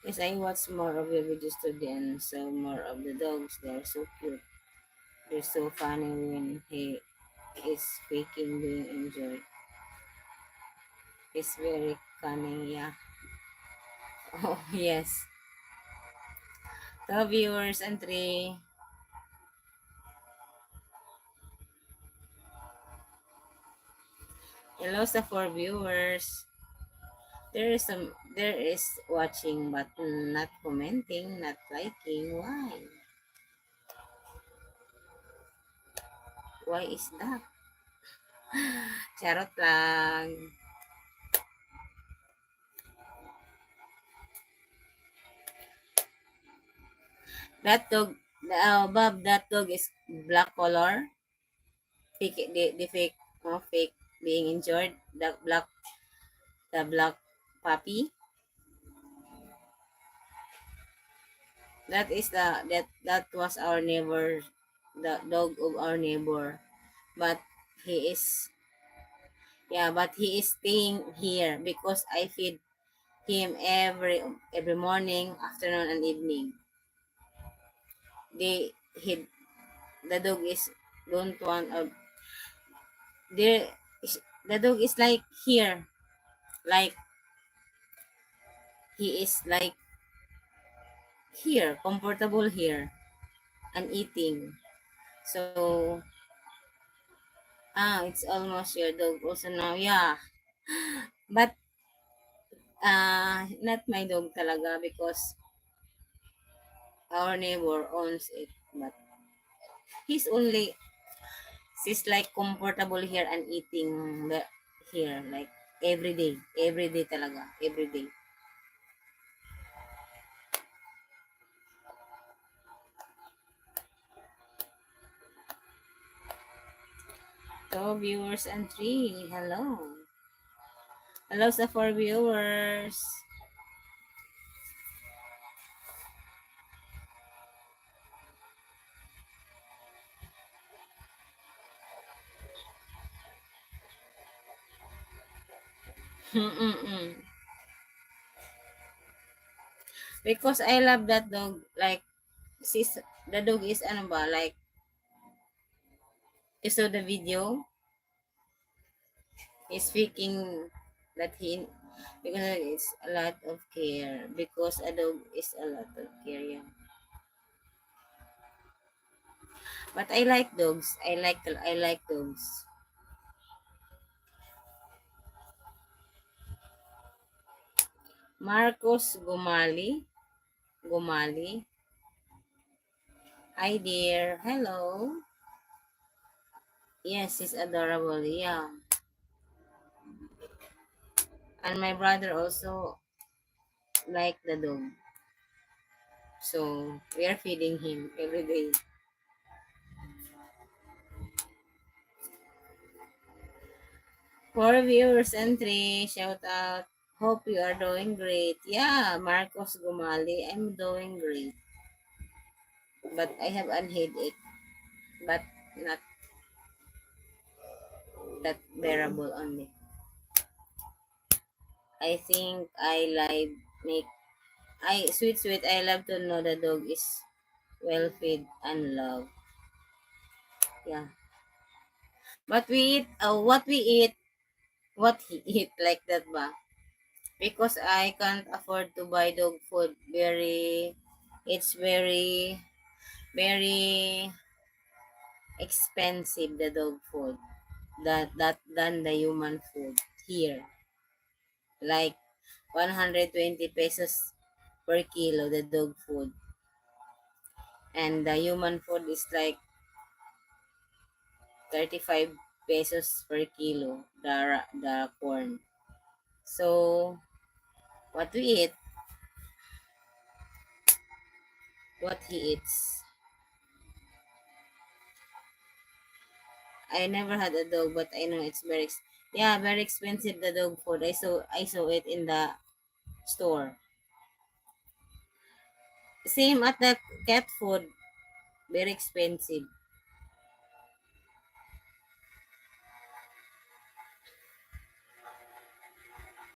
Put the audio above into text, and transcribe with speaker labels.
Speaker 1: Yes, I watch more of your videos today and so more of the dogs. They're so cute. They're so funny when he is faking being injured. He's very cunning, yeah. Oh, yes. So viewers and three. Hello sa four viewers. There is watching but not commenting, not liking. Why? Why is that? Charot lang. That dog, Bob, that dog is black color. Fake, the fake, fake being injured. The black puppy. That was our neighbor, the dog of our neighbor. But he is, yeah, but he is staying here because I feed him every morning, afternoon, and evening. They he the dog is don't want there the dog is like here, like he is like here, comfortable here, and eating. So it's almost your dog also now, yeah. But not my dog talaga because our neighbor owns it. But he's only she's like comfortable here and eating here like every day talaga, every day. So viewers and three, hello sa four viewers. Mm-mm. Because I love that dog, like the dog is ano ba, like you saw the video, he's speaking that he because it's a lot of care, because a dog is a lot of care, yeah. But I like dogs. I like dogs. Marcos Gumali. Hi dear. Hello. Yes, he's adorable. Yeah. And my brother also like the dog. So we are feeding him every day. For viewers and three, shout out. Hope you are doing great. Yeah, Marcos Gumali, I'm doing great. But I have a headache, but not that bearable only. I think I like make sweet. I love to know the dog is well fed and loved. Yeah. But we eat what he eat like that ba? Because I can't afford to buy dog food. It's very expensive, the dog food. That than the human food here. Like 120 pesos per kilo the dog food. And the human food is like 35 pesos per kilo, the corn. So what we eat, what he eats. I never had a dog, but I know it's yeah, very expensive, the dog food. I saw it in the store. Same at the cat food, very expensive.